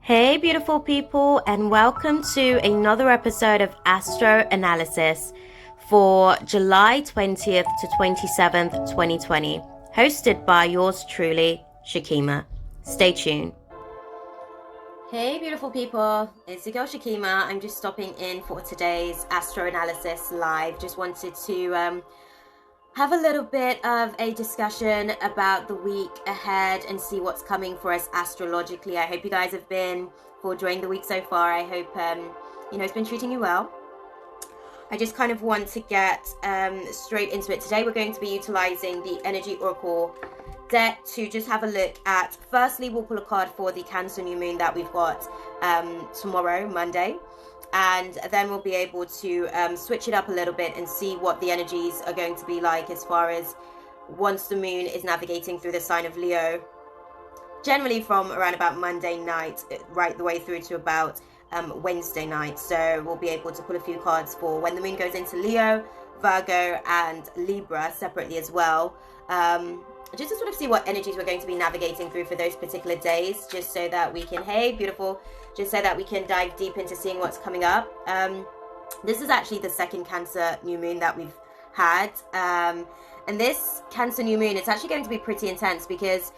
Hey, beautiful people, and welcome to another episode of Astro Analysis for July 20th to 27th, 2020, hosted by yours truly, Shakima. Stay tuned. Hey, beautiful people, it's your girl Shakima. I'm just stopping in for today's Astro Analysis live. Just wanted to have a little bit of a discussion about the week ahead and see what's coming for us astrologically. I hope you guys have been enjoying the week so far. I hope it's been treating you well. I just kind of want to get straight into it. Today we're going to be utilizing the Energy Oracle deck to just have a look at, firstly, we'll pull a card for the Cancer new moon that we've got tomorrow, Monday. And then we'll be able to switch it up a little bit and see what the energies are going to be like as far as once the moon is navigating through the sign of Leo, generally from around about Monday night right the way through to about Wednesday night. So we'll be able to pull a few cards for when the moon goes into Leo, Virgo and Libra separately as well, just to sort of see what energies we're going to be navigating through for those particular days, just so that we can, hey beautiful, just so that we can dive deep into seeing what's coming up. This is actually the second Cancer new moon that we've had, and this Cancer new moon, it's actually going to be pretty intense because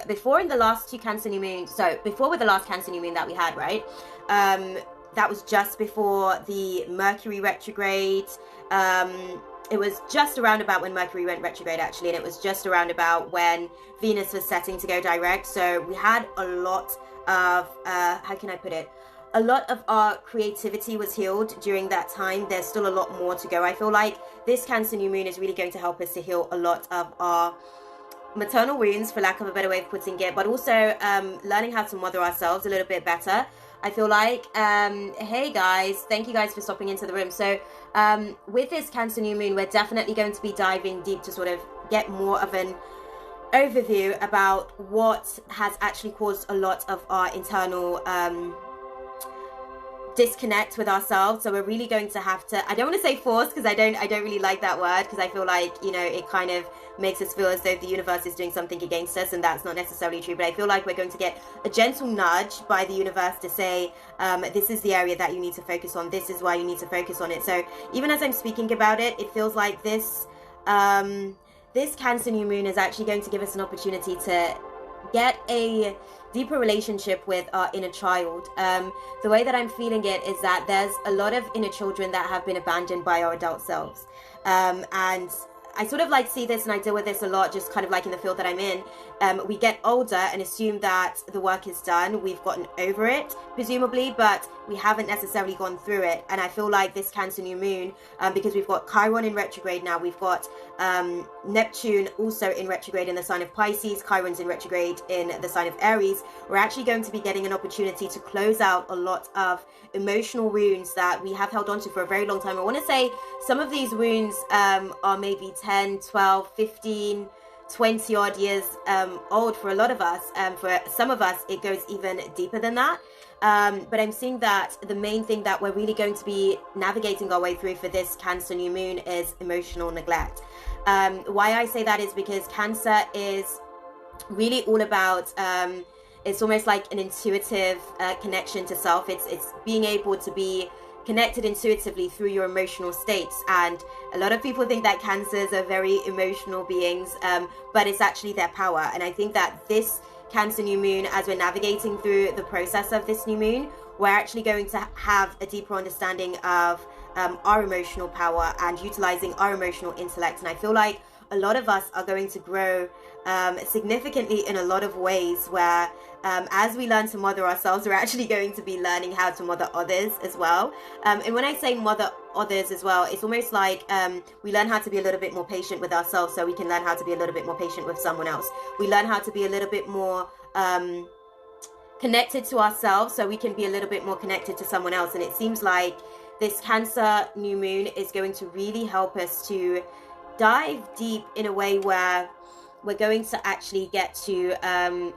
before with the last Cancer new moon that we had, right, that was just before the Mercury retrograde. It was just around about when Mercury went retrograde, actually, and it was just around about when Venus was setting to go direct. So we had a lot of, how can I put it? A lot of our creativity was healed during that time. There's still a lot more to go. I feel like this Cancer new moon is really going to help us to heal a lot of our maternal wounds, for lack of a better way of putting it, but also learning how to mother ourselves a little bit better. I feel like, hey guys, thank you guys for stopping into the room. So with this Cancer new moon, we're definitely going to be diving deep to sort of get more of an overview about what has actually caused a lot of our internal disconnect with ourselves. So we're really going to have to, I don't want to say force, because I don't really like that word, because I feel like, it kind of makes us feel as though the universe is doing something against us, and that's not necessarily true. But I feel like we're going to get a gentle nudge by the universe to say, this is the area that you need to focus on, this is why you need to focus on it. So even as I'm speaking about it, it feels like this this Cancer new moon is actually going to give us an opportunity to get a deeper relationship with our inner child. The way that I'm feeling it is that there's a lot of inner children that have been abandoned by our adult selves, and I sort of see this, and I deal with this a lot, just kind of in the field that I'm in. We get older and assume that the work is done, we've gotten over it, presumably, but we haven't necessarily gone through it. And I feel like this Cancer new moon, because we've got Chiron in retrograde now, we've got Neptune also in retrograde in the sign of Pisces, Chiron's in retrograde in the sign of Aries, we're actually going to be getting an opportunity to close out a lot of emotional wounds that we have held on to for a very long time. I want to say some of these wounds are maybe 10, 12, 15, 20 odd years old for a lot of us. For some of us, it goes even deeper than that. But I'm seeing that the main thing that we're really going to be navigating our way through for this Cancer new moon is emotional neglect. Why I say that is because Cancer is really all about, it's almost like an intuitive connection to self. It's being able to be connected intuitively through your emotional states, and a lot of people think that Cancers are very emotional beings, but it's actually their power. And I think that this Cancer new moon, as we're navigating through the process of this new moon, we're actually going to have a deeper understanding of our emotional power and utilizing our emotional intellect. And I feel like a lot of us are going to grow significantly in a lot of ways, where as we learn to mother ourselves, we're actually going to be learning how to mother others as well. And when I say mother others as well, it's almost like we learn how to be a little bit more patient with ourselves, so we can learn how to be a little bit more patient with someone else. We learn how to be a little bit more connected to ourselves, so we can be a little bit more connected to someone else. And it seems like this Cancer new moon is going to really help us to dive deep in a way where we're going to actually get to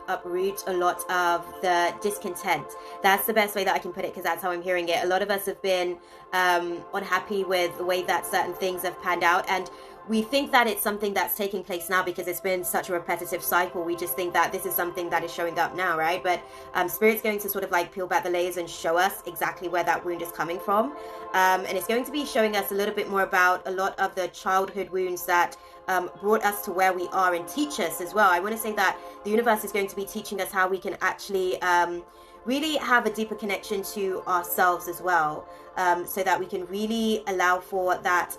uproot a lot of the discontent. That's the best way that I can put it, because that's how I'm hearing it. A lot of us have been unhappy with the way that certain things have panned out, and we think that it's something that's taking place now because it's been such a repetitive cycle. We just think that this is something that is showing up now, right? But Spirit's going to sort of like peel back the layers and show us exactly where that wound is coming from. And it's going to be showing us a little bit more about a lot of the childhood wounds that brought us to where we are, and teach us as well. I want to say that the universe is going to be teaching us how we can actually really have a deeper connection to ourselves as well, so that we can really allow for that.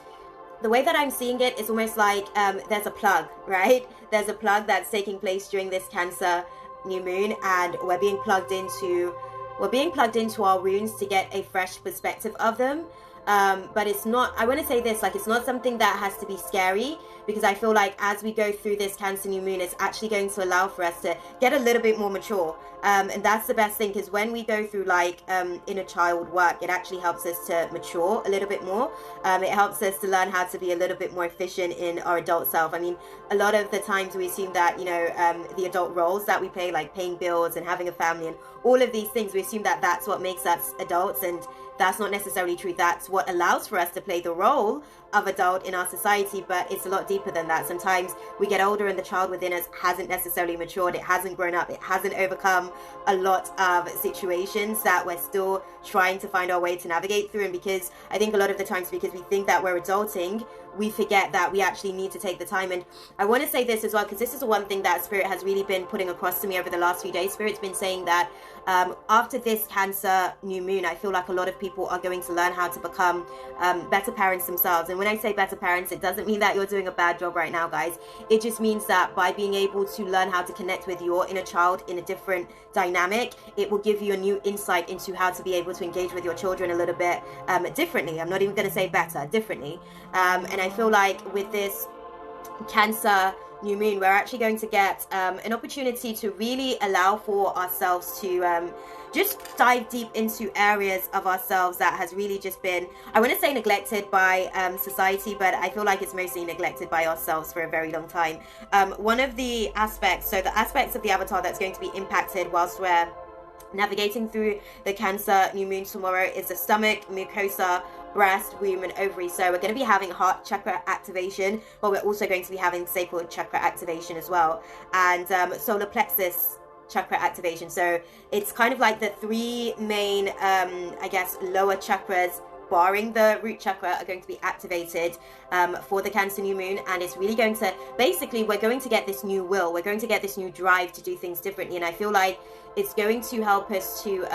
The way that I'm seeing it is almost like there's a plug, right? There's a plug that's taking place during this Cancer new moon, and we're being plugged into our wounds to get a fresh perspective of them. But it's not, I want to say this, like, it's not something that has to be scary, because I feel like as we go through this Cancer new moon, it's actually going to allow for us to get a little bit more mature. And that's the best thing, because when we go through like inner child work, it actually helps us to mature a little bit more. It helps us to learn how to be a little bit more efficient in our adult self. I mean, a lot of the times we assume that, you know, the adult roles that we play, like paying bills and having a family and all of these things, we assume that that's what makes us adults, and that's not necessarily true. That's what allows for us to play the role of adult in our society, but it's a lot deeper than that. Sometimes we get older and the child within us hasn't necessarily matured, it hasn't grown up, it hasn't overcome a lot of situations that we're still trying to find our way to navigate through. And because I think a lot of the times, because we think that we're adulting, we forget that we actually need to take the time. And I want to say this as well, because this is the one thing that Spirit has really been putting across to me over the last few days. Spirit's been saying that after this Cancer new moon, I feel like a lot of people are going to learn how to become better parents themselves. And when I say better parents, it doesn't mean that you're doing a bad job right now, guys. It just means that by being able to learn how to connect with your inner child in a different dynamic, it will give you a new insight into how to be able to engage with your children a little bit differently. I'm not even going to say better, differently. And I feel like with this Cancer new moon, we're actually going to get an opportunity to really allow for ourselves to just dive deep into areas of ourselves that has really just been, I want to say, neglected by society, but I feel like it's mostly neglected by ourselves for a very long time. One of the aspects, so the aspects of the avatar that's going to be impacted whilst we're navigating through the Cancer new moon tomorrow is the stomach, mucosa, breast, womb, and ovary. So we're going to be having heart chakra activation, but we're also going to be having sacral chakra activation as well, and solar plexus chakra activation. So it's kind of like the three main I guess lower chakras barring the root chakra are going to be activated for the Cancer new moon. And it's really going to, basically, we're going to get this new will, we're going to get this new drive to do things differently. And I feel like it's going to help us to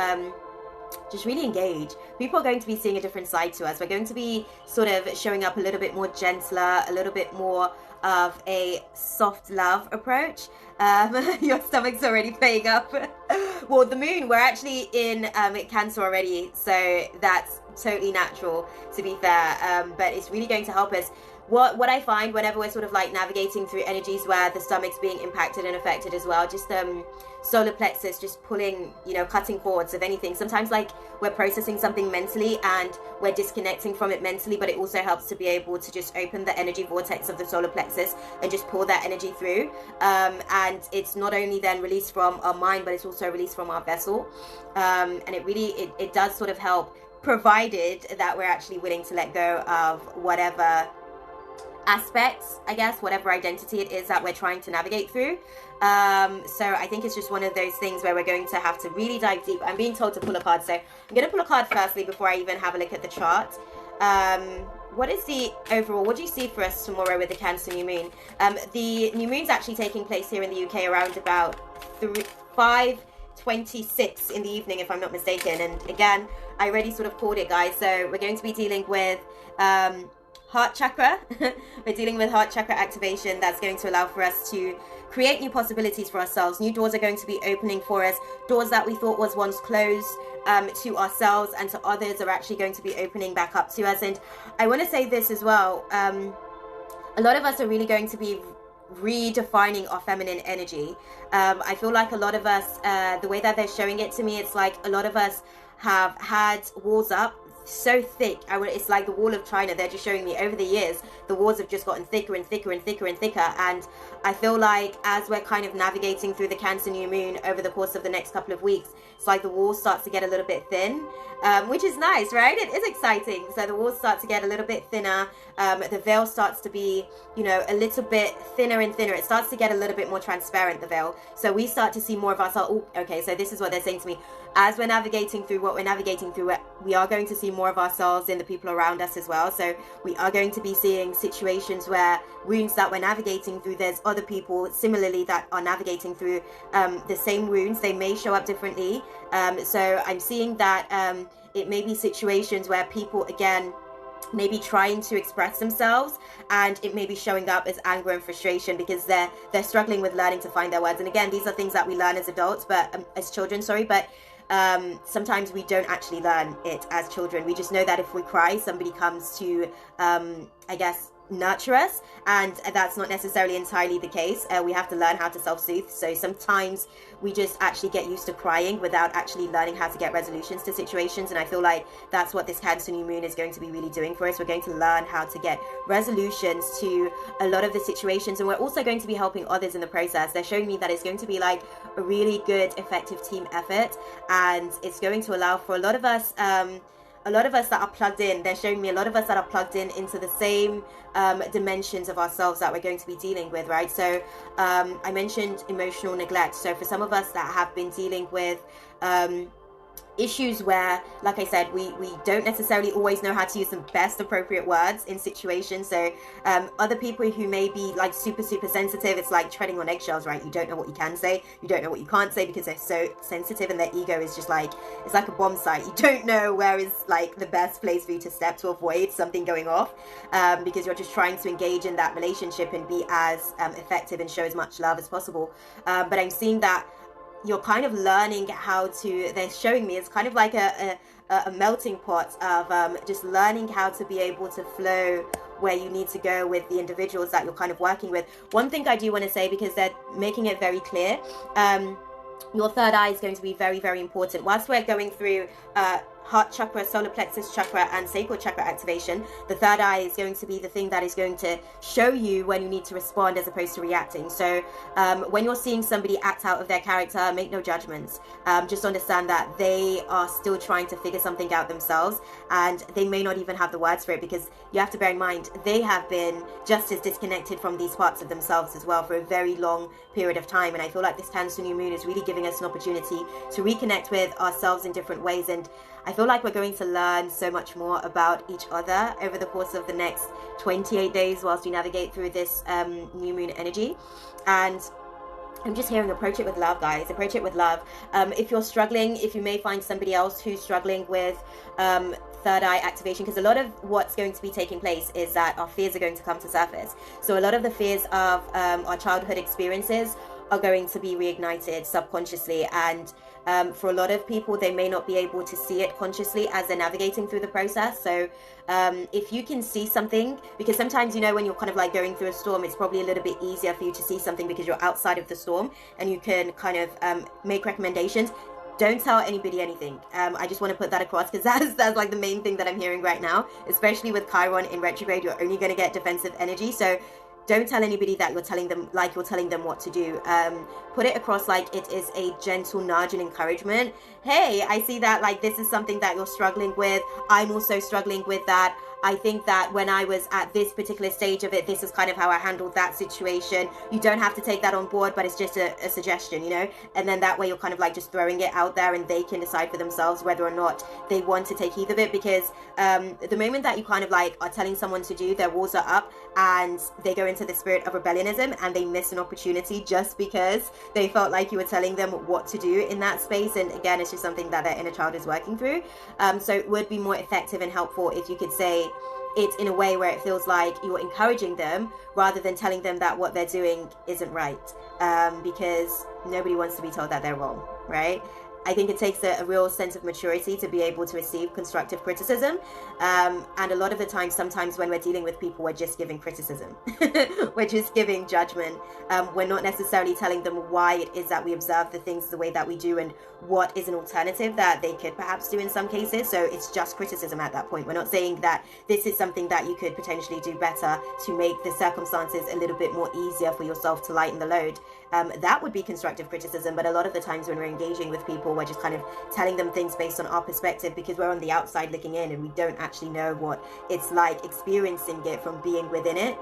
just really engage. People are going to be seeing a different side to us. We're going to be sort of showing up a little bit more gentler, a little bit more of a soft love approach. Your stomach's already playing up. Well, the moon, we're actually in Cancer already, so that's totally natural, to be fair. But it's really going to help us. What I find whenever we're sort of like navigating through energies where the stomach's being impacted and affected as well, just solar plexus, just pulling, you know, cutting cords of anything. Sometimes like we're processing something mentally and we're disconnecting from it mentally, but it also helps to be able to just open the energy vortex of the solar plexus and just pull that energy through. And it's not only then released from our mind, but it's also released from our vessel. And it really, it does sort of help, provided that we're actually willing to let go of whatever aspects, I guess, whatever identity it is that we're trying to navigate through. So I think it's just one of those things where we're going to have to really dive deep. I'm being told to pull a card, so I'm going to pull a card firstly before I even have a look at the chart. What is the overall, what do you see for us tomorrow with the Cancer new moon? The new moon's actually taking place here in the UK around about 5:26 in the evening, if I'm not mistaken. And again, I already sort of called it, guys. So we're going to be dealing with heart chakra. We're dealing with heart chakra activation. That's going to allow for us to create new possibilities for ourselves. New doors are going to be opening for us. Doors that we thought was once closed to ourselves and to others are actually going to be opening back up to us. And I want to say this as well. A lot of us are really going to be redefining our feminine energy. I feel like a lot of us, the way that they're showing it to me, it's like a lot of us have had walls up so thick. It's like the wall of China. They're just showing me over the years, the walls have just gotten thicker and thicker and thicker and thicker. And I feel like as we're kind of navigating through the Cancer new moon over the course of the next couple of weeks, it's like the wall starts to get a little bit thin, which is nice, right? It is exciting. So the walls start to get a little bit thinner. The veil starts to be, you know, a little bit thinner and thinner. It starts to get a little bit more transparent, the veil. So we start to see more of ourselves. Oh, okay, so this is what they're saying to me. As we're navigating through what we're navigating through, we are going to see more of ourselves in the people around us as well. So we are going to be seeing situations where wounds that we're navigating through, there's other people similarly that are navigating through the same wounds. They may show up differently. So I'm seeing that it may be situations where people, again, maybe trying to express themselves, and it may be showing up as anger and frustration because they're struggling with learning to find their words. And again, these are things that we learn as adults, but as children, but sometimes we don't actually learn it as children. We just know that if we cry, somebody comes to I guess nurture us, and that's not necessarily entirely the case. We have to learn how to self-soothe. So sometimes we just actually get used to crying without actually learning how to get resolutions to situations. And I feel like that's what this Cancer new moon is going to be really doing for us. We're going to learn how to get resolutions to a lot of the situations, and we're also going to be helping others in the process. They're showing me that it's going to be like a really good, effective team effort, and it's going to allow for a lot of us that are plugged in. They're showing me a lot of us that are plugged in into the same dimensions of ourselves that we're going to be dealing with, right? So I mentioned emotional neglect. So for some of us that have been dealing with issues where, like I said, we don't necessarily always know how to use the best appropriate words in situations. So other people who may be like super sensitive, it's like treading on eggshells, right? You don't know what you can say, you don't know what you can't say because they're so sensitive, and their ego is just like, it's like a bomb site. You don't know where is like the best place for you to step to avoid something going off, because you're just trying to engage in that relationship and be as effective and show as much love as possible. But I'm seeing that you're kind of learning how to, they're showing me it's kind of like a melting pot of just learning how to be able to flow where you need to go with the individuals that you're kind of working with. One thing I do want to say, because they're making it very clear, your third eye is going to be very, very important. Whilst we're going through heart chakra, solar plexus chakra, and sacral chakra activation, the third eye is going to be the thing that is going to show you when you need to respond as opposed to reacting. So when you're seeing somebody act out of their character, make no judgments. Just understand that they are still trying to figure something out themselves, and they may not even have the words for it, because you have to bear in mind they have been just as disconnected from these parts of themselves as well for a very long period of time. And I feel like this Cancer new moon is really giving us an opportunity to reconnect with ourselves in different ways. And I feel like we're going to learn so much more about each other over the course of the next 28 days whilst we navigate through this new moon energy. And I'm just hearing, approach it with love, guys. Approach it with love. If you're struggling, if you may find somebody else who's struggling with third eye activation, because a lot of what's going to be taking place is that our fears are going to come to surface. So a lot of the fears of our childhood experiences are going to be reignited subconsciously, and for a lot of people, they may not be able to see it consciously as they're navigating through the process. So if you can see something, because sometimes, you know, when you're kind of like going through a storm, it's probably a little bit easier for you to see something because you're outside of the storm and you can kind of make recommendations. Don't tell anybody anything. I just want to put that across, because that's like the main thing that I'm hearing right now, especially with Chiron in retrograde. You're only going to get defensive energy. So don't tell anybody that you're telling them what to do. Put it across like it is a gentle nudge and encouragement. Hey, I see that like this is something that you're struggling with. I'm also struggling with that. I think that when I was at this particular stage of it, this is kind of how I handled that situation. You don't have to take that on board, but it's just a suggestion, you know? And then that way you're kind of like just throwing it out there, and they can decide for themselves whether or not they want to take heed of it. Because the moment that you kind of like are telling someone to do, their walls are up and they go into the spirit of rebellionism, and they miss an opportunity just because they felt like you were telling them what to do in that space. And again, it's just something that their inner child is working through. So it would be more effective and helpful if you could say it in a way where it feels like you're encouraging them rather than telling them that what they're doing isn't right, because nobody wants to be told that they're wrong, right? I think it takes a real sense of maturity to be able to receive constructive criticism. And a lot of the time, sometimes when we're dealing with people, we're just giving criticism. We're just giving judgment. We're not necessarily telling them why it is that we observe the things the way that we do and what is an alternative that they could perhaps do in some cases. So it's just criticism at that point. We're not saying that this is something that you could potentially do better to make the circumstances a little bit more easier for yourself to lighten the load. That would be constructive criticism, but a lot of the times when we're engaging with people, we're just kind of telling them things based on our perspective because we're on the outside looking in and we don't actually know what it's like experiencing it from being within it.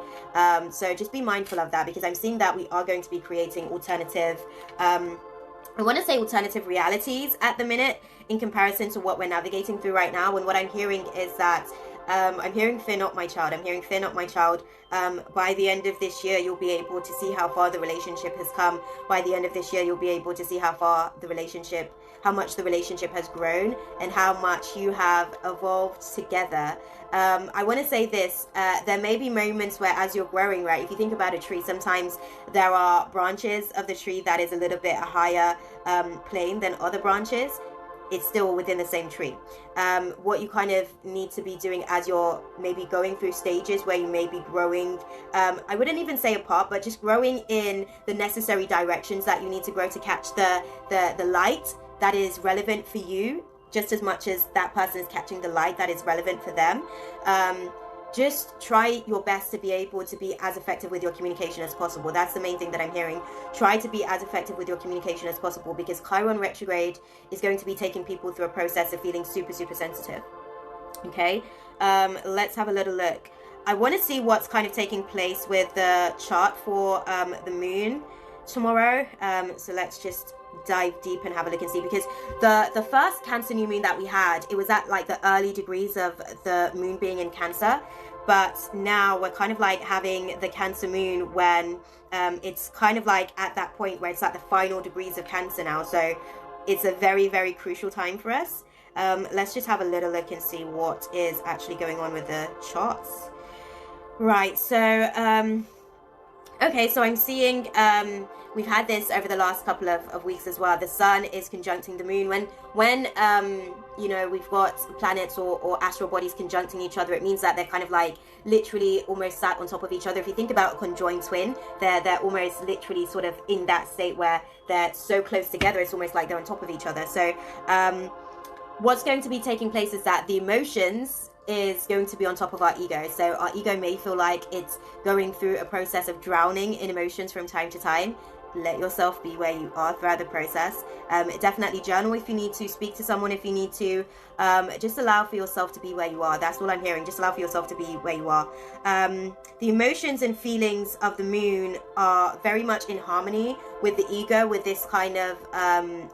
So just be mindful of that, because I'm seeing that we are going to be creating alternative, I want to say alternative realities at the minute in comparison to what we're navigating through right now. And what I'm hearing is that I'm hearing fear not my child. I'm hearing fear not my child. By the end of this year, you'll be able to see how far the relationship has come. By the end of this year, you'll be able to see how much the relationship has grown and how much you have evolved together. I want to say this, there may be moments where as you're growing, right, if you think about a tree, sometimes there are branches of the tree that is a little bit higher plane than other branches. It's still within the same tree. What you kind of need to be doing as you're maybe going through stages where you may be growing, I wouldn't even say apart, but just growing in the necessary directions that you need to grow to catch the light that is relevant for you, just as much as that person is catching the light that is relevant for them. Just try your best to be able to be as effective with your communication as possible. That's the main thing that I'm hearing. Try to be as effective with your communication as possible, because Chiron retrograde is going to be taking people through a process of feeling super, super sensitive. Okay, let's have a little look. I want to see what's kind of taking place with the chart for the moon tomorrow. So let's just dive deep and have a look and see, because the first Cancer new moon that we had, it was at like the early degrees of the moon being in Cancer, but now we're kind of like having the Cancer moon when it's kind of like at that point where it's at the final degrees of Cancer now. So it's a very, very crucial time for us. Let's just have a little look and see what is actually going on with the charts. Right, so okay, so I'm seeing we've had this over the last couple of weeks as well. The sun is conjuncting the moon. When you know, we've got planets or astral bodies conjuncting each other, it means that they're kind of like literally almost sat on top of each other. If you think about a conjoined twin, they're almost literally sort of in that state where they're so close together, it's almost like they're on top of each other. So what's going to be taking place is that the emotions is going to be on top of our ego. So our ego may feel like it's going through a process of drowning in emotions from time to time. Let yourself be where you are throughout the process. Definitely journal if you need to, speak to someone if you need to. Just allow for yourself to be where you are. That's all I'm hearing. Just allow for yourself to be where you are. The emotions and feelings of the moon are very much in harmony with the ego, with this kind of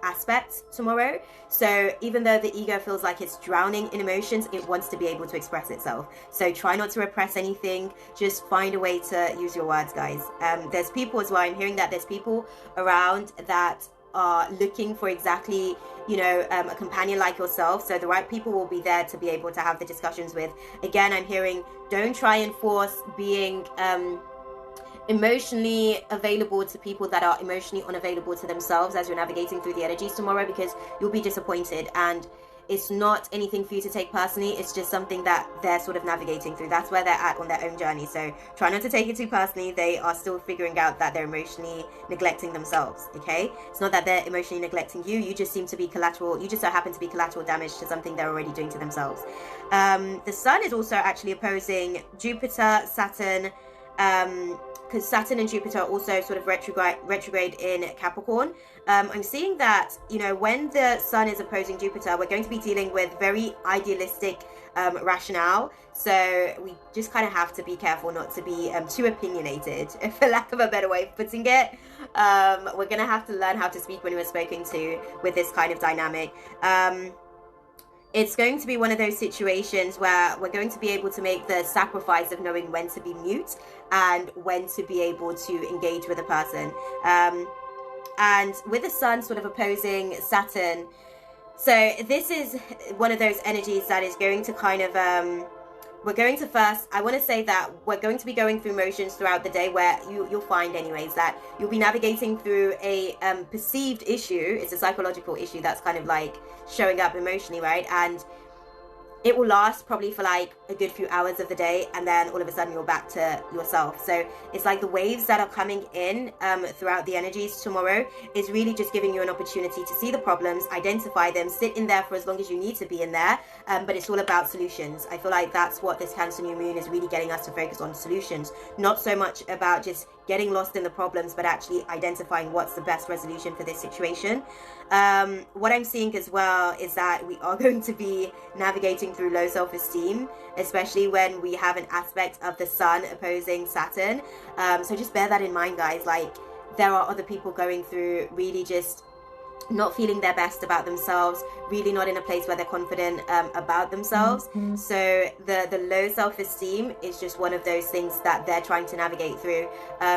aspect tomorrow. So even though the ego feels like it's drowning in emotions, it wants to be able to express itself. So try not to repress anything. Just find a way to use your words, guys. There's people as well. I'm hearing that there's people around that are looking for exactly, you know, a companion like yourself. So the right people will be there to be able to have the discussions with. Again, I'm hearing, don't try and force being emotionally available to people that are emotionally unavailable to themselves as you're navigating through the energies tomorrow, because you'll be disappointed. And it's not anything for you to take personally. It's just something that they're sort of navigating through. That's where they're at on their own journey. So try not to take it too personally. They are still figuring out that they're emotionally neglecting themselves. Okay, it's not that they're emotionally neglecting you. You just seem to be collateral. You just so happen to be collateral damage to something they're already doing to themselves. The sun is also actually opposing Jupiter, Saturn, because Saturn and Jupiter are also sort of retrograde in Capricorn. I'm seeing that, you know, when the sun is opposing Jupiter, we're going to be dealing with very idealistic rationale. So we just kind of have to be careful not to be too opinionated, for lack of a better way of putting it. We're going to have to learn how to speak when we're spoken to with this kind of dynamic. It's going to be one of those situations where we're going to be able to make the sacrifice of knowing when to be mute and when to be able to engage with a person. And with the sun sort of opposing Saturn, so this is one of those energies that is going to kind of we're going to first, I want to say that we're going to be going through motions throughout the day where you'll find anyways that you'll be navigating through a perceived issue. It's a psychological issue that's kind of like showing up emotionally, right? And it will last probably for like a good few hours of the day, and then all of a sudden you're back to yourself. So it's like the waves that are coming in throughout the energies tomorrow is really just giving you an opportunity to see the problems, identify them, sit in there for as long as you need to be in there, but it's all about solutions. I feel like that's what this Cancer new moon is really getting us to focus on, solutions, not so much about just getting lost in the problems, but actually identifying what's the best resolution for this situation. What I'm seeing as well is that we are going to be navigating through low self-esteem, especially when we have an aspect of the sun opposing Saturn. So just bear that in mind, guys. Like, there are other people going through really just not feeling their best about themselves, really not in a place where they're confident about themselves. So the low self-esteem is just one of those things that they're trying to navigate through.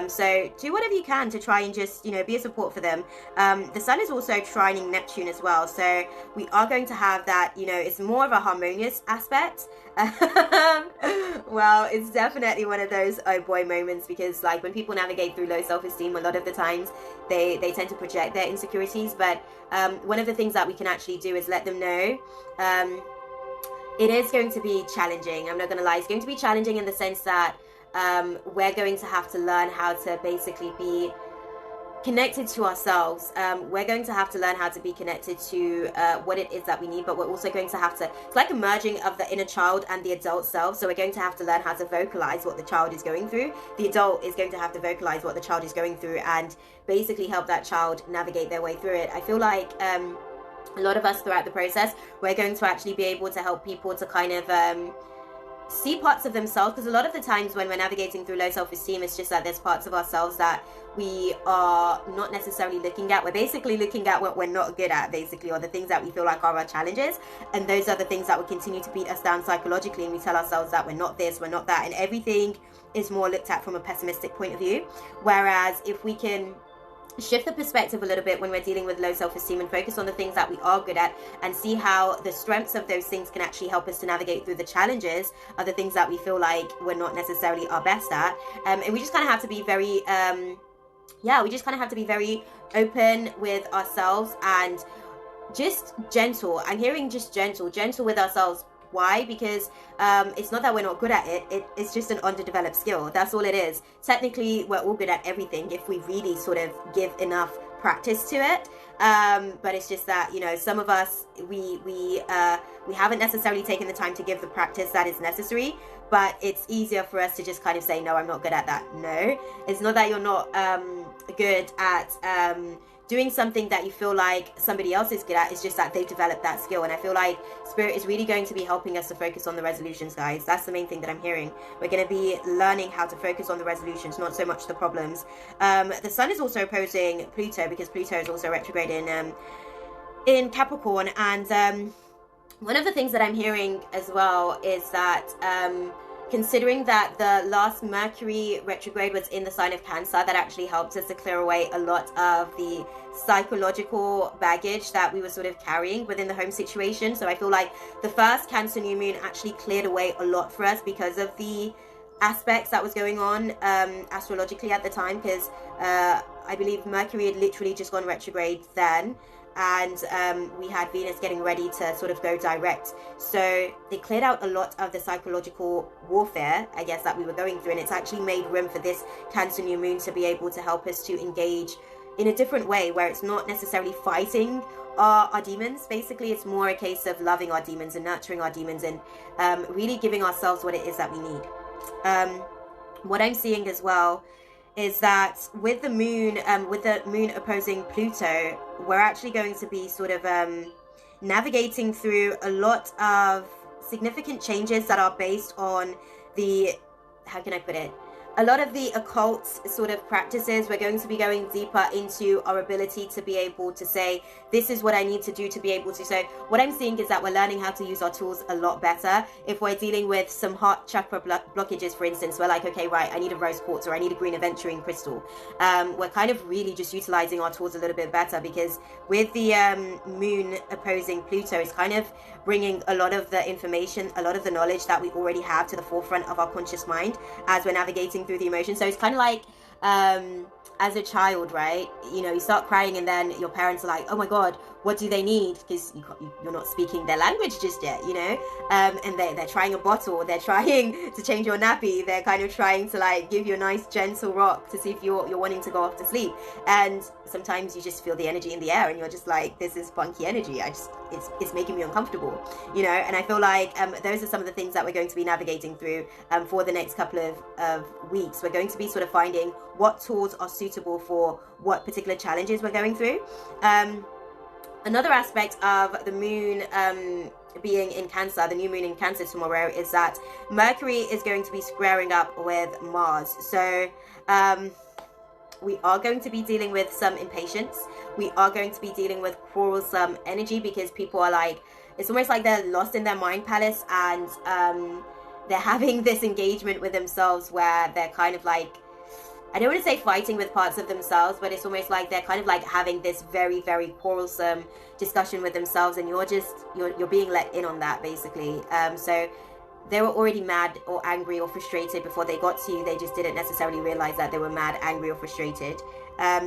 So do whatever you can to try and just, be a support for them. The sun is also trining Neptune as well, so we are going to have that, it's more of a harmonious aspect. Well, it's definitely one of those oh boy moments, because like when people navigate through low self-esteem, a lot of the times they tend to project their insecurities. But one of the things that we can actually do is let them know it is going to be challenging. I'm not going to lie, it's going to be challenging in the sense that we're going to have to learn how to basically be connected to ourselves. We're going to have to learn how to be connected to what it is that we need, but we're also going to have to, it's like a merging of the inner child and the adult self. So we're going to have to learn how to vocalize what the child is going through. The adult is going to have to vocalize what the child is going through and basically help that child navigate their way through it. I feel like a lot of us throughout the process, we're going to actually be able to help people to kind of see parts of themselves, because a lot of the times when we're navigating through low self-esteem, it's just that there's parts of ourselves that we are not necessarily looking at. We're basically looking at what we're not good at, basically, or the things that we feel like are our challenges, and those are the things that will continue to beat us down psychologically, and we tell ourselves that we're not this, we're not that, and everything is more looked at from a pessimistic point of view. Whereas if we can shift the perspective a little bit when we're dealing with low self-esteem and focus on the things that we are good at and see how the strengths of those things can actually help us to navigate through the challenges of the things that we feel like we're not necessarily our best at. And we just kind of have to be very we just kind of have to be very open with ourselves and just gentle. I'm hearing just gentle with ourselves. Why? Because it's not that we're not good at it. It's just an underdeveloped skill. That's all it is. Technically, we're all good at everything if we really sort of give enough practice to it. But it's just that, some of us, we haven't necessarily taken the time to give the practice that is necessary. But it's easier for us to just kind of say, no, I'm not good at that. No, it's not that you're not good at doing something that you feel like somebody else is good at. It's just that they've developed that skill. And I feel like Spirit is really going to be helping us to focus on the resolutions, guys. That's the main thing that I'm hearing. We're going to be learning how to focus on the resolutions, not so much the problems. The sun is also opposing Pluto, because Pluto is also retrograde in Capricorn. And one of the things that I'm hearing as well is that considering that the last Mercury retrograde was in the sign of Cancer, that actually helped us to clear away a lot of the psychological baggage that we were sort of carrying within the home situation. So I feel like the first Cancer new moon actually cleared away a lot for us because of the aspects that was going on astrologically at the time, because I believe Mercury had literally just gone retrograde then. And we had Venus getting ready to sort of go direct. So it cleared out a lot of the psychological warfare, I guess, that we were going through. And it's actually made room for this Cancer new moon to be able to help us to engage in a different way, where it's not necessarily fighting our demons. Basically, it's more a case of loving our demons and nurturing our demons and really giving ourselves what it is that we need. What I'm seeing as well is that with the moon opposing Pluto, we're actually going to be sort of navigating through a lot of significant changes that are based on the, how can I put it? a lot of the occult sort of practices, we're going to be going deeper into our ability to be able to say, this is what I need to do to be able to. So what I'm seeing is that we're learning how to use our tools a lot better. If we're dealing with some heart chakra blockages, for instance, we're like, okay, right, I need a rose quartz, or I need a green aventurine crystal. We're kind of really just utilizing our tools a little bit better, because with the moon opposing Pluto, it's kind of bringing a lot of the information, a lot of the knowledge that we already have to the forefront of our conscious mind as we're navigating through the emotions. So it's kind of like as a child, right? You know, you start crying and then your parents are like, oh my God, what do they need? Because you're not speaking their language just yet, you know? And they're trying a bottle, they're trying to change your nappy, they're kind of trying to like give you a nice gentle rock to see if you're wanting to go off to sleep. And sometimes you just feel the energy in the air and you're just like, this is funky energy. It's making me uncomfortable, you know? And I feel like those are some of the things that we're going to be navigating through for the next couple of weeks. We're going to be sort of finding what tools are suitable for what particular challenges we're going through. Another aspect of the moon being in Cancer, the new moon in Cancer tomorrow, is that Mercury is going to be squaring up with Mars. So we are going to be dealing with some impatience. We are going to be dealing with quarrelsome energy, because people are like, it's almost like they're lost in their mind palace, and they're having this engagement with themselves where they're kind of like, I don't want to say fighting with parts of themselves, but it's almost like they're kind of like having this very, very quarrelsome discussion with themselves, and you're being let in on that, basically. So they were already mad or angry or frustrated before they got to you. They just didn't necessarily realize that they were mad, angry, or frustrated.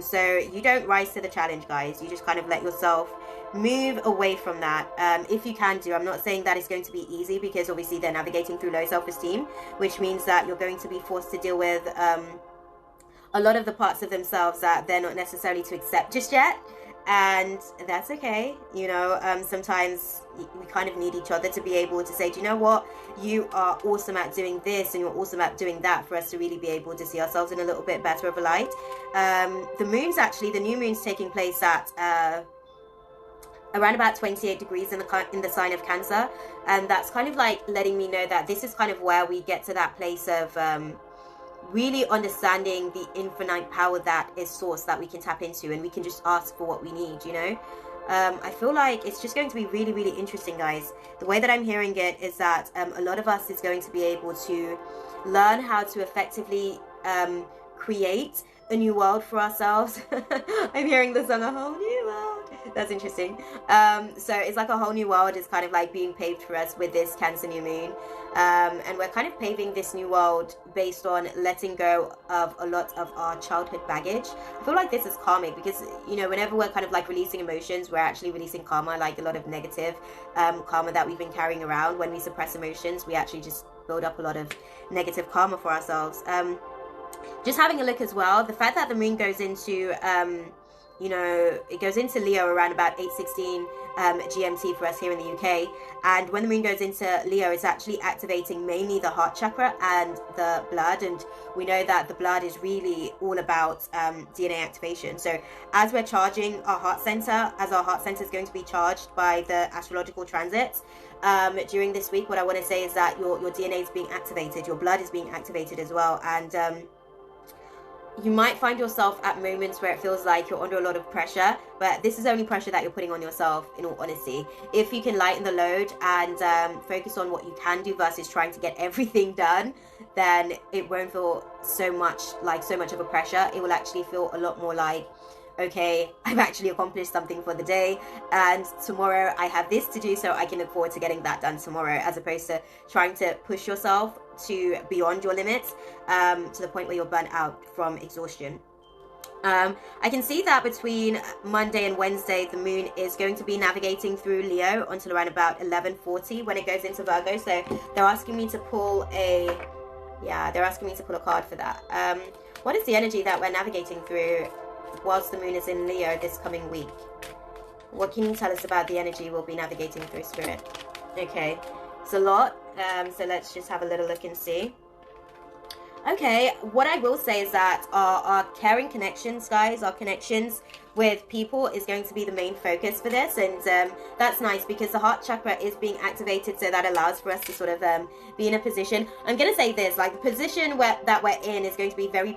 So you don't rise to the challenge, guys. You just kind of let yourself move away from that. If you can do, I'm not saying that it's going to be easy, because obviously they're navigating through low self-esteem, which means that you're going to be forced to deal with a lot of the parts of themselves that they're not necessarily to accept just yet. And that's okay. You know, sometimes we kind of need each other to be able to say, do you know what? You are awesome at doing this and you're awesome at doing that, for us to really be able to see ourselves in a little bit better of a light. The new moon's taking place at around about 28 degrees in the sign of Cancer. And that's kind of like letting me know that this is kind of where we get to that place of really understanding the infinite power that is source, that we can tap into, and we can just ask for what we need, you know. I feel like it's just going to be really, really interesting, guys. The way that I'm hearing it is that a lot of us is going to be able to learn how to effectively create a new world for ourselves. I'm hearing the song, A Whole New World. That's interesting. So it's like a whole new world is kind of like being paved for us with this Cancer new moon. And we're kind of paving this new world based on letting go of a lot of our childhood baggage. I feel like this is karmic, because, you know, whenever we're kind of like releasing emotions, we're actually releasing karma, like a lot of negative karma that we've been carrying around. When we suppress emotions, we actually just build up a lot of negative karma for ourselves. Just having a look as well, the fact that the moon goes into you know, it goes into Leo around about 8:16 GMT for us here in the UK. And when the moon goes into Leo, it's actually activating mainly the heart chakra and the blood. And we know that the blood is really all about DNA activation. So as we're charging our heart center, as our heart center is going to be charged by the astrological transits during this week, what I want to say is that your DNA is being activated, your blood is being activated as well. And you might find yourself at moments where it feels like you're under a lot of pressure, but this is only pressure that you're putting on yourself, in all honesty. If you can lighten the load and focus on what you can do versus trying to get everything done, then it won't feel so much of a pressure. It will actually feel a lot more like, okay, I've actually accomplished something for the day, and tomorrow I have this to do, so I can look forward to getting that done tomorrow, as opposed to trying to push yourself to beyond your limits, to the point where you're burnt out from exhaustion. I can see that between Monday and Wednesday, the moon is going to be navigating through Leo until around about 11:40 when it goes into Virgo. So they're asking me to pull a card for that. What is the energy that we're navigating through whilst the moon is in Leo this coming week? What can you tell us about the energy we'll be navigating through, Spirit? Okay, it's a lot. So let's just have a little look and see. Okay, what I will say is that our caring connections, guys, our connections with people is going to be the main focus for this, and that's nice because the heart chakra is being activated, so that allows for us to sort of be in a position. I'm going to say this, like the position that we're in is going to be very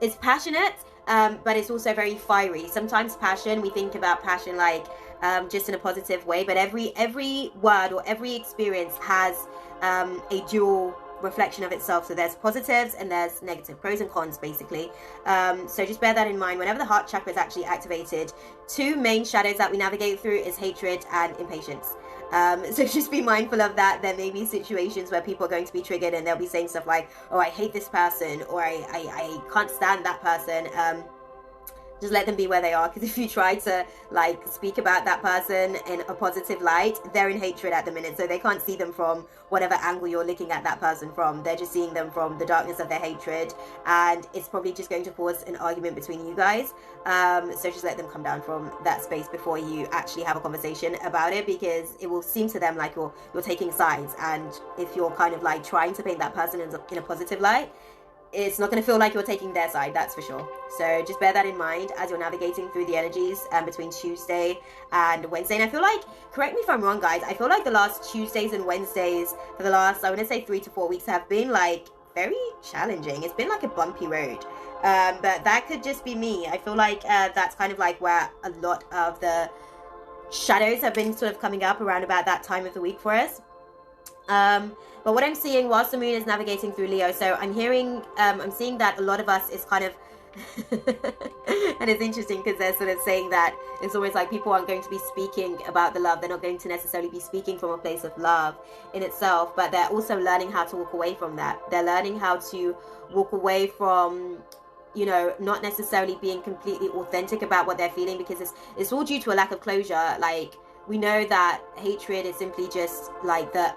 it's passionate, but it's also very fiery. Sometimes passion, we think about passion like just in a positive way, but every word or every experience has a dual reflection of itself. So there's positives and there's negative, pros and cons basically. So just bear that in mind. Whenever the heart chakra is actually activated, two main shadows that we navigate through is hatred and impatience. So just be mindful of that. There may be situations where people are going to be triggered and they'll be saying stuff like, oh, I hate this person, or I can't stand that person. Just let them be where they are, because if you try to like speak about that person in a positive light, they're in hatred at the minute, so they can't see them from whatever angle you're looking at that person from. They're just seeing them from the darkness of their hatred, and it's probably just going to cause an argument between you guys. So just let them come down from that space before you actually have a conversation about it, because it will seem to them like you're taking sides, and if you're kind of like trying to paint that person in a positive light, it's not going to feel like you're taking their side, that's for sure. So just bear that in mind as you're navigating through the energies between Tuesday and Wednesday. And I feel like, correct me if I'm wrong, guys, I feel like the last Tuesdays and Wednesdays for the last, I want to say 3 to 4 weeks have been like very challenging. It's been like a bumpy road. But that could just be me. I feel like that's kind of like where a lot of the shadows have been sort of coming up around about that time of the week for us. But what I'm seeing whilst the moon is navigating through Leo, so I'm seeing that a lot of us is kind of, and it's interesting because they're sort of saying that it's always like people aren't going to be speaking about the love. They're not going to necessarily be speaking from a place of love in itself, but they're also learning how to walk away from that. They're learning how to walk away from, you know, not necessarily being completely authentic about what they're feeling, because it's all due to a lack of closure. Like, we know that hatred is simply just like the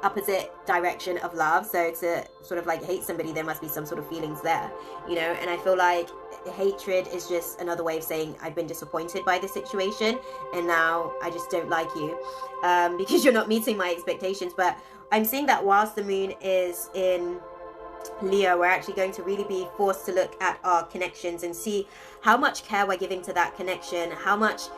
opposite direction of love. So to sort of like hate somebody, there must be some sort of feelings there, you know. And I feel like hatred is just another way of saying I've been disappointed by the situation and now I just don't like you because you're not meeting my expectations. But I'm seeing that whilst the moon is in Leo, we're actually going to really be forced to look at our connections and see how much care we're giving to that connection, how much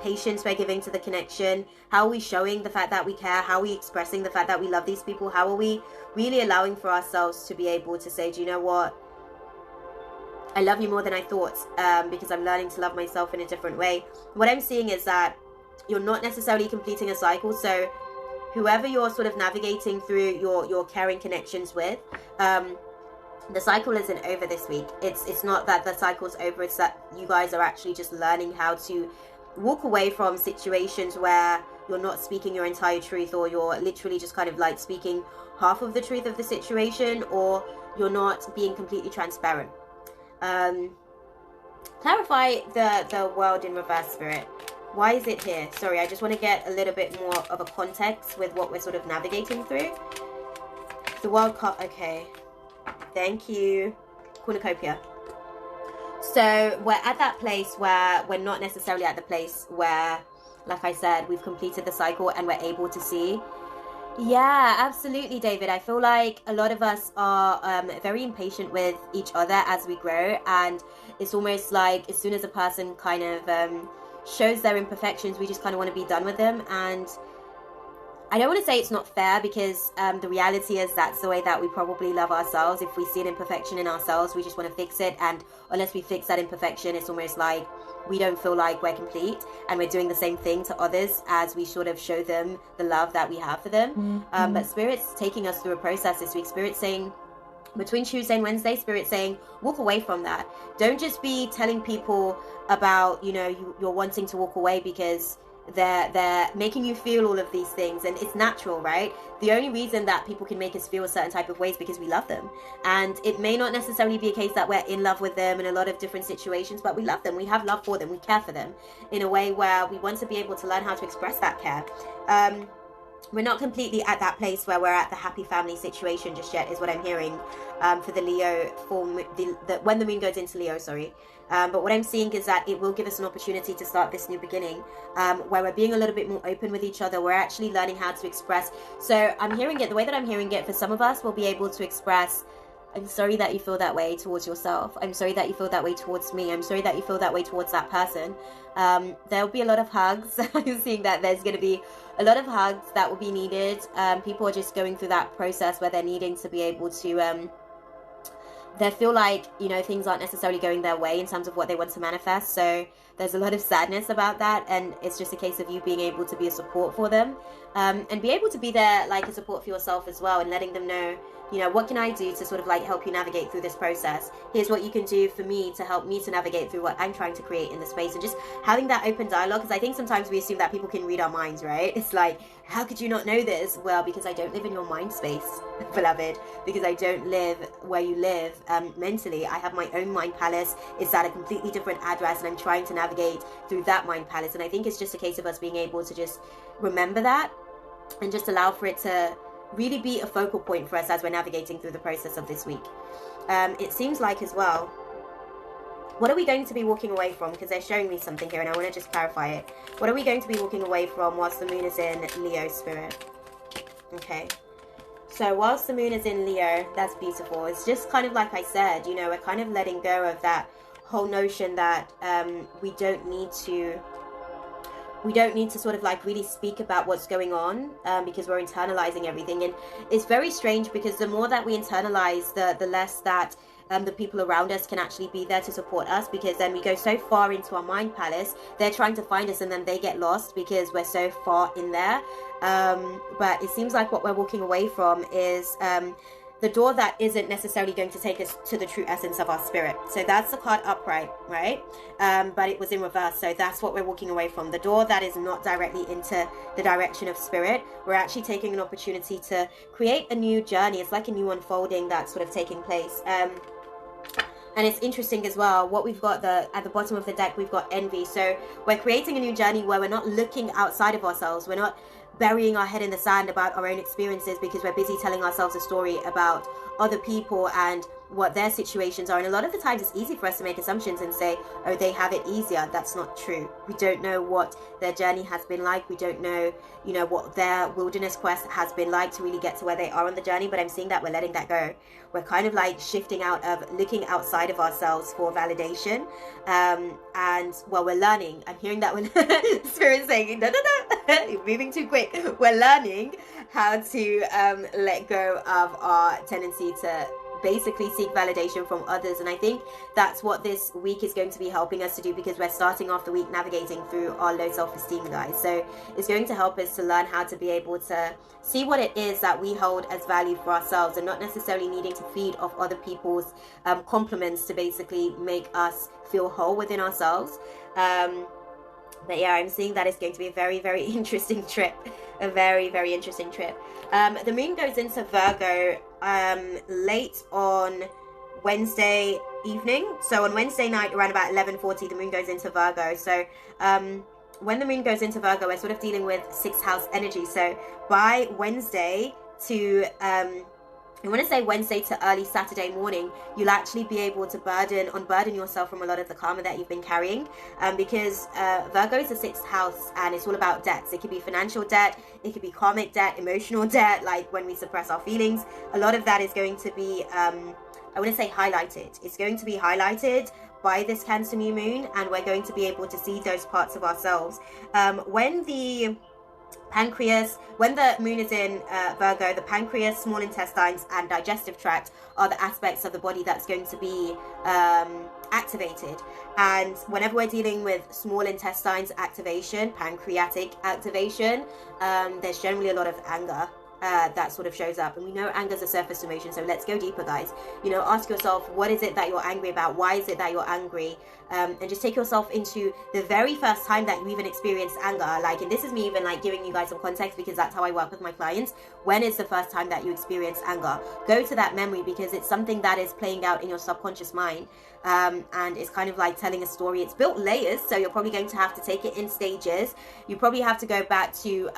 patience we're giving to the connection, how are we showing the fact that we care, how are we expressing the fact that we love these people, how are we really allowing for ourselves to be able to say, do you know what, I love you more than I thought, because I'm learning to love myself in a different way. What I'm seeing is that you're not necessarily completing a cycle. So whoever you're sort of navigating through your caring connections with, the cycle isn't over this week. It's not that the cycle's over, it's that you guys are actually just learning how to walk away from situations where you're not speaking your entire truth, or you're literally just kind of like speaking half of the truth of the situation, or you're not being completely transparent. Clarify the world in reverse, Spirit. Why is it here? Sorry, I just want to get a little bit more of a context with what we're sort of navigating through. The world card, okay. Thank you. Cornucopia. So we're at that place where we're not necessarily at the place where, like I said, we've completed the cycle and we're able to see. Yeah, absolutely, David. I feel like a lot of us are very impatient with each other as we grow, and it's almost like as soon as a person kind of shows their imperfections, we just kind of want to be done with them. And I don't want to say it's not fair, because the reality is that's the way that we probably love ourselves. If we see an imperfection in ourselves, we just want to fix it. And unless we fix that imperfection, it's almost like we don't feel like we're complete, and we're doing the same thing to others as we sort of show them the love that we have for them. But Spirit's taking us through a process this week. Spirit's saying, between Tuesday and Wednesday, Spirit's saying, walk away from that. Don't just be telling people about, you know, you're wanting to walk away because they're making you feel all of these things, and it's natural, right? The only reason that people can make us feel a certain type of way is because we love them, and it may not necessarily be a case that we're in love with them in a lot of different situations, but we love them, we have love for them, we care for them in a way where we want to be able to learn how to express that care. We're not completely at that place where we're at the happy family situation just yet, is what I'm hearing for the Leo, for when the moon goes into Leo, sorry. But what I'm seeing is that it will give us an opportunity to start this new beginning, where we're being a little bit more open with each other. We're actually learning how to express. So I'm hearing it, the way that I'm hearing it, for some of us, we'll be able to express I'm sorry that you feel that way towards yourself. I'm sorry that you feel that way towards me. I'm sorry that you feel that way towards that person. There'll be a lot of hugs. I'm seeing that there's going to be a lot of hugs that will be needed. People are just going through that process where they're needing to be able to they feel like, things aren't necessarily going their way in terms of what they want to manifest. So there's a lot of sadness about that. And it's just a case of you being able to be a support for them, and be able to be there like a support for yourself as well, and letting them know, what can I do to sort of like help you navigate through this process? Here's what you can do for me to help me to navigate through what I'm trying to create in the space. And just having that open dialogue, because I think sometimes we assume that people can read our minds, right? It's like, how could you not know this? Well, because I don't live in your mind space, beloved, because I don't live where you live mentally. I have my own mind palace. It's at a completely different address, and I'm trying to navigate through that mind palace. And I think it's just a case of us being able to just remember that and just allow for it to really be a focal point for us as we're navigating through the process of this week. It seems like as well, what are we going to be walking away from? Because they're showing me something here and I want to just clarify it. What are we going to be walking away from whilst the moon is in Leo, Spirit? Okay. So whilst the moon is in Leo, that's beautiful. It's just kind of like I said, we're kind of letting go of that whole notion that we don't need to sort of like really speak about what's going on, because we're internalizing everything. And it's very strange because the more that we internalize, the less that the people around us can actually be there to support us, because then we go so far into our mind palace, they're trying to find us and then they get lost because we're so far in there. But it seems like what we're walking away from is the door that isn't necessarily going to take us to the true essence of our spirit. So that's the card upright, right? But it was in reverse. So that's what we're walking away from. The door that is not directly into the direction of spirit. We're actually taking an opportunity to create a new journey. It's like a new unfolding that's sort of taking place. And it's interesting as well, what we've got at the bottom of the deck, we've got envy. So we're creating a new journey where we're not looking outside of ourselves. We're not burying our head in the sand about our own experiences because we're busy telling ourselves a story about other people and what their situations are. And a lot of the times it's easy for us to make assumptions and say, oh, they have it easier. That's not true. We don't know what their journey has been like. We don't know, what their wilderness quest has been like to really get to where they are on the journey. But I'm seeing that we're letting that go. We're kind of like shifting out of looking outside of ourselves for validation. And well, we're learning. I'm hearing that when Spirit saying, no, you're moving too quick. We're learning how to let go of our tendency to basically seek validation from others. And I think that's what this week is going to be helping us to do, because we're starting off the week navigating through our low self-esteem, guys. So it's going to help us to learn how to be able to see what it is that we hold as value for ourselves, and not necessarily needing to feed off other people's compliments to basically make us feel whole within ourselves. But yeah, I'm seeing that it's going to be a very, very interesting trip. A very, very interesting trip. The moon goes into Virgo late on Wednesday evening. So on Wednesday night, around about 11:40, the moon goes into Virgo. So when the moon goes into Virgo, we're sort of dealing with 6th house energy. So by Wednesday to I want to say Wednesday to early Saturday morning, you'll actually be able to unburden yourself from a lot of the karma that you've been carrying, because Virgo is the 6th house and it's all about debts. It could be financial debt, it could be karmic debt, emotional debt, like when we suppress our feelings. A lot of that is going to be, I want to say highlighted. It's going to be highlighted by this Cancer new moon, and we're going to be able to see those parts of ourselves. When the moon is in Virgo, the pancreas, small intestines and digestive tract are the aspects of the body that's going to be activated. And whenever we're dealing with small intestines activation, pancreatic activation, there's generally a lot of anger that sort of shows up. And we know anger is a surface emotion, so let's go deeper, guys. Ask yourself, what is it that you're angry about? Why is it that you're angry? And just take yourself into the very first time that you even experienced anger. And this is me even giving you guys some context, because that's how I work with my clients. When is the first time that you experienced anger? Go to that memory, because it's something that is playing out in your subconscious mind. And it's kind of like telling a story. It's built layers, so you're probably going to have to take it in stages. You probably have to go back to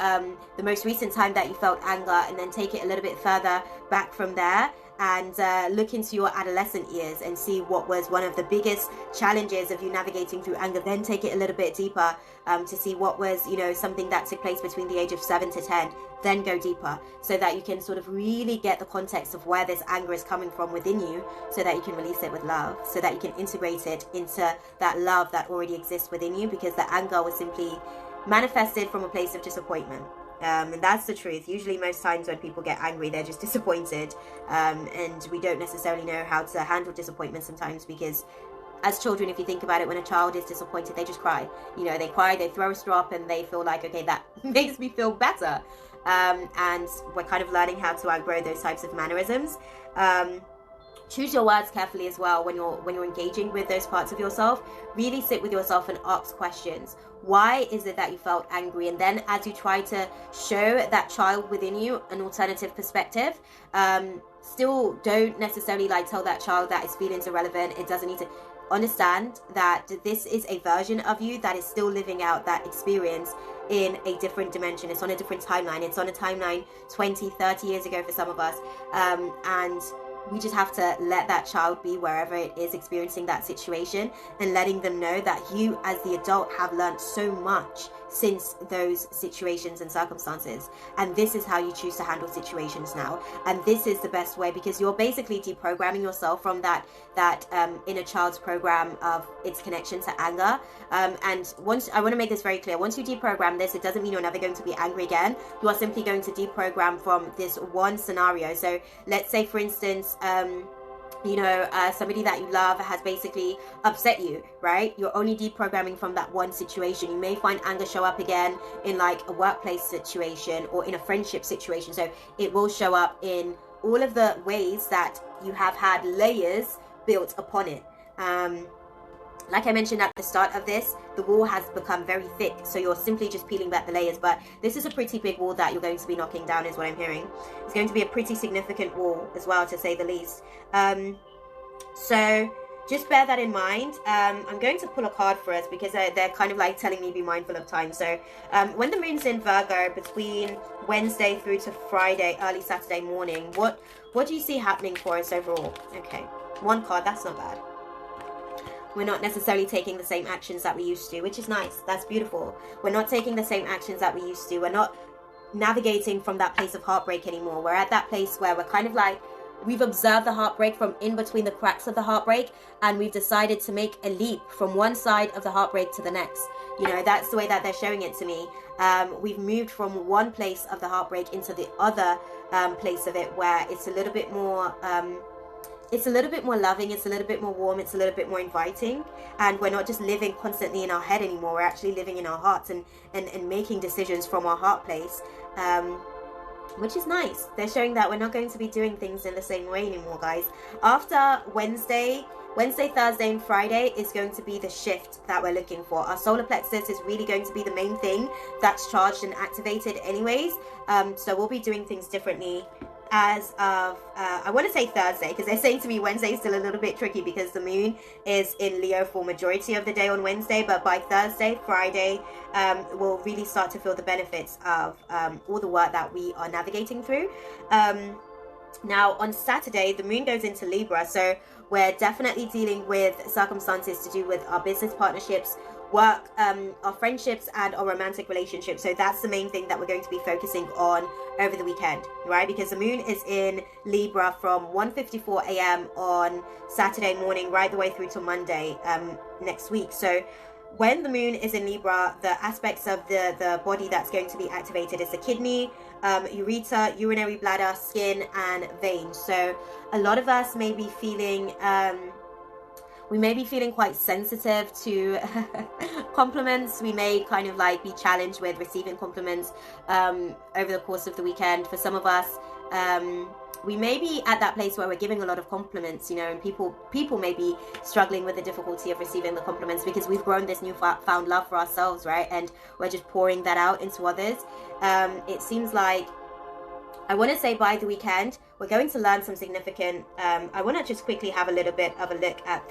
the most recent time that you felt anger, and then take it a little bit further back from there. and look into your adolescent years and see what was one of the biggest challenges of you navigating through anger. Then take it a little bit deeper to see what was, you know, something that took place between the age of 7 to 10. Then go deeper so that you can sort of really get the context of where this anger is coming from within you, so that you can release it with love, so that you can integrate it into that love that already exists within you, because the anger was simply manifested from a place of disappointment. And that's the truth. Usually most times when people get angry, they're just disappointed, and we don't necessarily know how to handle disappointment sometimes, because as children, if you think about it, when a child is disappointed, they just cry. You know, they cry, they throw a straw up, and they feel like, okay, that makes me feel better. And we're kind of learning how to outgrow those types of mannerisms. Choose your words carefully as well when you're engaging with those parts of yourself. Really sit with yourself and ask questions. Why is it that you felt angry? And then as you try to show that child within you an alternative perspective, still don't necessarily like tell that child that his feelings are irrelevant. It doesn't need to. Understand that this is a version of you that is still living out that experience in a different dimension. It's on a different timeline. It's on a timeline 20, 30 years ago for some of us. And we just have to let that child be wherever it is experiencing that situation, and letting them know that you as the adult have learned so much since those situations and circumstances, and this is how you choose to handle situations now, and this is the best way, because you're basically deprogramming yourself from that inner child's program of its connection to anger. And once, I want to make this very clear, once you deprogram this, it doesn't mean you're never going to be angry again. You are simply going to deprogram from this one scenario. So let's say, for instance, somebody that you love has basically upset you, right? You're only deprogramming from that one situation. You may find anger show up again in like a workplace situation or in a friendship situation. So it will show up in all of the ways that you have had layers built upon it. Like I mentioned at the start of this, the wall has become very thick, so you're simply just peeling back the layers. But this is a pretty big wall that you're going to be knocking down, is what I'm hearing. It's going to be a pretty significant wall as well, to say the least. So just bear that in mind. I'm going to pull a card for us, because they're kind of like telling me be mindful of time. So when the moon's in Virgo between Wednesday through to Friday, early Saturday morning, what do you see happening for us overall? Okay, one card, that's not bad. We're not necessarily taking the same actions that we used to, which is nice. That's beautiful. We're not taking the same actions that we used to. We're not navigating from that place of heartbreak anymore. We're at that place where we're kind of like, we've observed the heartbreak from in between the cracks of the heartbreak, and we've decided to make a leap from one side of the heartbreak to the next. You know, that's the way that they're showing it to me. We've moved from one place of the heartbreak into the other place of it, where it's a little bit more... it's a little bit more loving, it's a little bit more warm, it's a little bit more inviting, and we're not just living constantly in our head anymore. We're actually living in our hearts and making decisions from our heart place, which is nice. They're showing that we're not going to be doing things in the same way anymore, guys. After Wednesday, Thursday, and Friday is going to be the shift that we're looking for. Our solar plexus is really going to be the main thing that's charged and activated anyways, so we'll be doing things differently as of, I want to say Thursday, because they're saying to me Wednesday is still a little bit tricky because the moon is in Leo for majority of the day on Wednesday, but by Thursday, Friday, we'll really start to feel the benefits of all the work that we are navigating through. Now, on Saturday, the moon goes into Libra, so we're definitely dealing with circumstances to do with our business partnerships, work, our friendships, and our romantic relationships. So that's the main thing that we're going to be focusing on over the weekend, right? Because the moon is in Libra from 1:54 a.m. on Saturday morning right the way through to Monday next week. So when the moon is in Libra, the aspects of the body that's going to be activated is the kidney, urethra, urinary bladder, skin, and veins. So a lot of us may be feeling we may be feeling quite sensitive to compliments. We may kind of like be challenged with receiving compliments over the course of the weekend. For some of us, we may be at that place where we're giving a lot of compliments, you know, and people may be struggling with the difficulty of receiving the compliments because we've grown this new found love for ourselves, right? And we're just pouring that out into others. It seems like, I want to say by the weekend, we're going to learn some significant, I want to just quickly have a little bit of a look at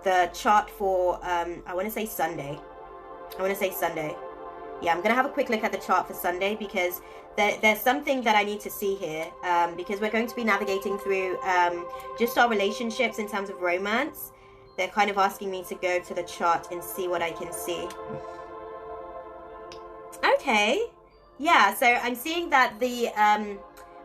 the chart for, I want to say Sunday. Yeah, I'm going to have a quick look at the chart for Sunday because there's something that I need to see here, because we're going to be navigating through just our relationships in terms of romance. They're kind of asking me to go to the chart and see what I can see. Okay. Yeah, so I'm seeing that the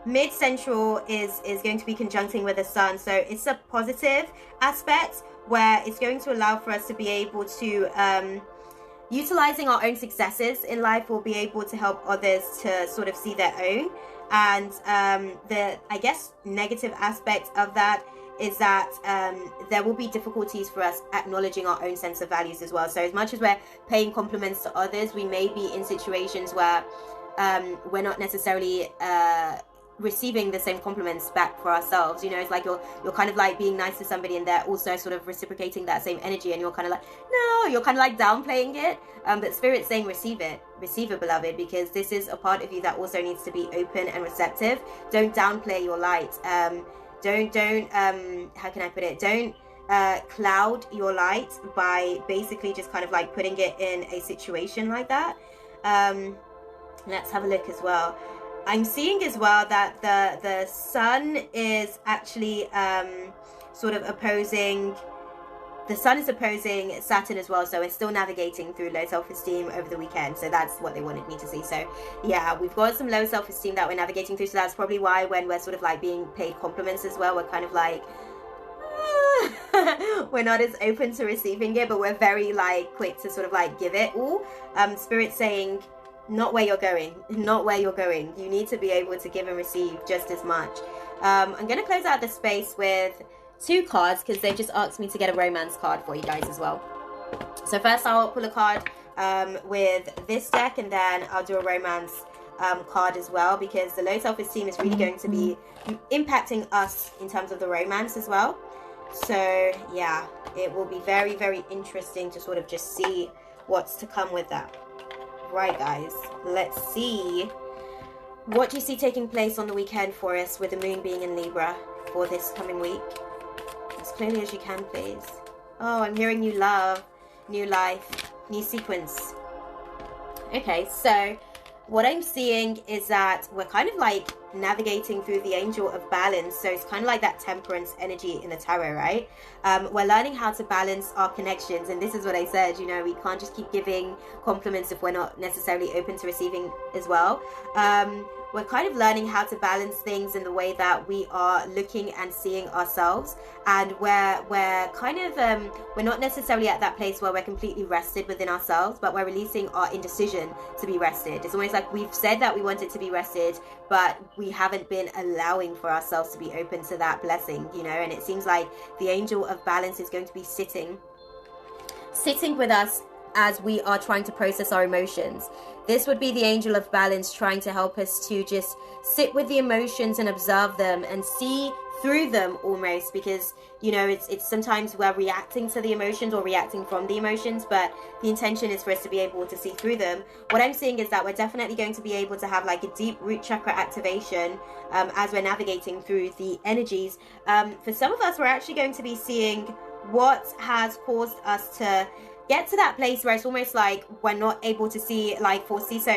mid-central is going to be conjuncting with the sun. So it's a positive aspect where it's going to allow for us to be able to, utilizing our own successes in life, will be able to help others to sort of see their own. And the, I guess, negative aspect of that is that there will be difficulties for us acknowledging our own sense of values as well. So as much as we're paying compliments to others, we may be in situations where we're not necessarily receiving the same compliments back for ourselves. You know, it's like you're kind of like being nice to somebody and they're also sort of reciprocating that same energy, and you're kind of like, no, you're kind of like downplaying it. But Spirit's saying receive it, beloved, because this is a part of you that also needs to be open and receptive. Don't downplay your light. Don't how can I put it? Don't cloud your light by basically just kind of like putting it in a situation like that. Let's have a look as well. I'm seeing as well that the sun is actually sort of opposing. The sun is opposing Saturn as well, so it's still navigating through low self-esteem over the weekend. So that's what they wanted me to see. So yeah, we've got some low self-esteem that we're navigating through. So that's probably why when we're sort of like being paid compliments as well, we're kind of like, we're not as open to receiving it, but we're very like quick to sort of like give it all. Spirit saying, not where you're going, not where you're going. You need to be able to give and receive just as much. I'm going to close out the space with 2 cards because they just asked me to get a romance card for you guys as well. So first I'll pull a card with this deck, and then I'll do a romance card as well, because the low self-esteem is really going to be impacting us in terms of the romance as well. So yeah, it will be very, very interesting to sort of just see what's to come with that. Right, guys, let's see. What do you see taking place on the weekend for us with the moon being in Libra for this coming week? As clearly as you can, please. Oh, I'm hearing new love, new life, new sequence. Okay, so what I'm seeing is that we're kind of like navigating through the angel of balance. So it's kind of like that temperance energy in the tarot, right? We're learning how to balance our connections. And this is what I said, you know, we can't just keep giving compliments if we're not necessarily open to receiving as well. We're kind of learning how to balance things in the way that we are looking and seeing ourselves, and we're kind of we're not necessarily at that place where we're completely rested within ourselves, but we're releasing our indecision to be rested. It's almost like we've said that we want it to be rested, but we haven't been allowing for ourselves to be open to that blessing, you know. And it seems like the angel of balance is going to be sitting with us as we are trying to process our emotions. This would be the angel of balance trying to help us to just sit with the emotions and observe them and see through them almost, because, you know, it's sometimes we're reacting to the emotions or reacting from the emotions, but the intention is for us to be able to see through them. What I'm seeing is that we're definitely going to be able to have like a deep root chakra activation as we're navigating through the energies. For some of us, we're actually going to be seeing what has caused us to get to that place where it's almost like we're not able to see, like foresee. So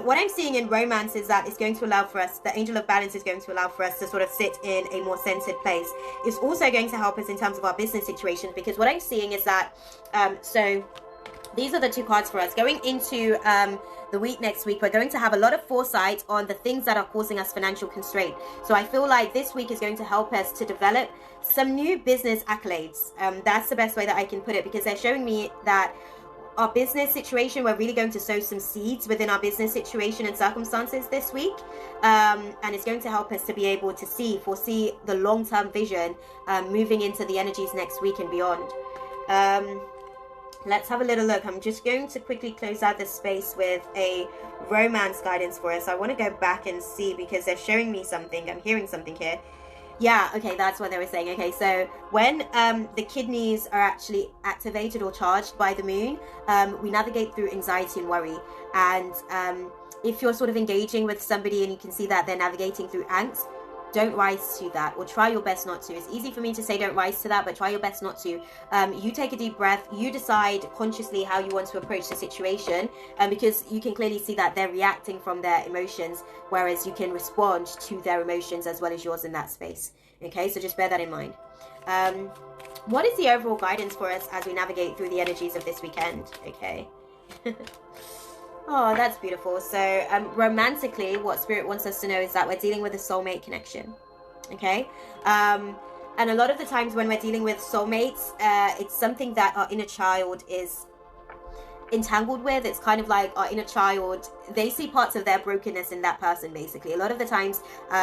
what I'm seeing in romance is that it's going to allow for us, the angel of balance is going to allow for us to sort of sit in a more centered place. It's also going to help us in terms of our business situations, because what I'm seeing is that, so these are the 2 cards for us going into the week next week. We're going to have a lot of foresight on the things that are causing us financial constraint. So I feel like this week is going to help us to develop some new business accolades. That's the best way that I can put it, because they're showing me that our business situation, we're really going to sow some seeds within our business situation and circumstances this week. And it's going to help us to be able to foresee the long-term vision moving into the energies next week and beyond. Let's have a little look. I'm just going to quickly close out this space with a romance guidance for us. I want to go back and see, because they're showing me something. I'm hearing something here. Yeah, okay, that's what they were saying. Okay, so when the kidneys are actually activated or charged by the moon, we navigate through anxiety and worry. And if you're sort of engaging with somebody and you can see that they're navigating through angst, don't rise to that, or try your best not to. It's easy for me to say don't rise to that, but try your best not to. You take a deep breath, you decide consciously how you want to approach the situation, because you can clearly see that they're reacting from their emotions, whereas you can respond to their emotions as well as yours in that space. Okay, so just bear that in mind. What is the overall guidance for us as we navigate through the energies of this weekend? Okay. Oh, that's beautiful. So romantically, what Spirit wants us to know is that we're dealing with a soulmate connection. Okay. And a lot of the times when we're dealing with soulmates, it's something that our inner child is entangled with. It's kind of like our inner child, they see parts of their brokenness in that person. Basically, a lot of the times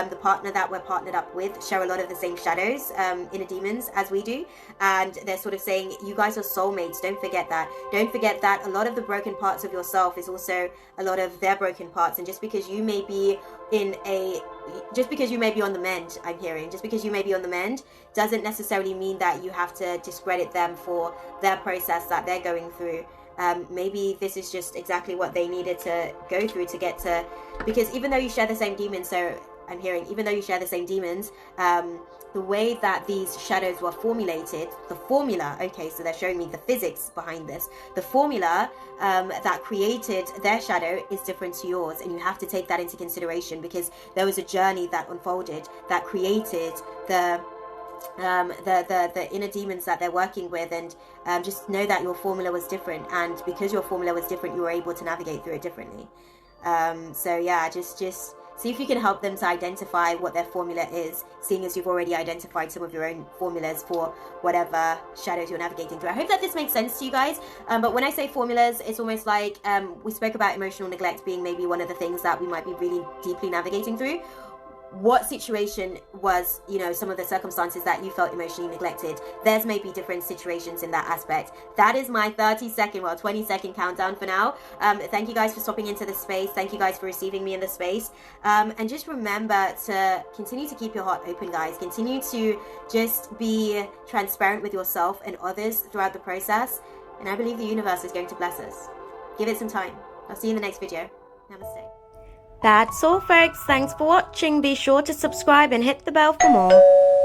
the partner that we're partnered up with share a lot of the same shadows, inner demons, as we do, and they're sort of saying, you guys are soulmates, don't forget that. Don't forget that a lot of the broken parts of yourself is also a lot of their broken parts. And just because you may be on the mend, I'm hearing, just because you may be on the mend doesn't necessarily mean that you have to discredit them for their process that they're going through. Maybe this is just exactly what they needed to go through to get to, because even though you share the same demons, so I'm hearing, even though you share the same demons, the way that these shadows were formulated, the formula, okay, so they're showing me the physics behind this, the formula that created their shadow is different to yours, and you have to take that into consideration, because there was a journey that unfolded that created the inner demons that they're working with. And just know that your formula was different, and because your formula was different, you were able to navigate through it differently. So yeah, just see if you can help them to identify what their formula is, seeing as you've already identified some of your own formulas for whatever shadows you're navigating through. I hope that this makes sense to you guys. But when I say formulas, it's almost like we spoke about emotional neglect being maybe one of the things that we might be really deeply navigating through. What situation was, some of the circumstances that you felt emotionally neglected? There's maybe different situations in that aspect. That is my 20-second countdown for now. Thank you guys for stopping into the space. Thank you guys for receiving me in the space. And just remember to continue to keep your heart open, guys. Continue to just be transparent with yourself and others throughout the process. And I believe the universe is going to bless us. Give it some time. I'll see you in the next video. Namaste. That's all, folks. Thanks for watching. Be sure to subscribe and hit the bell for more.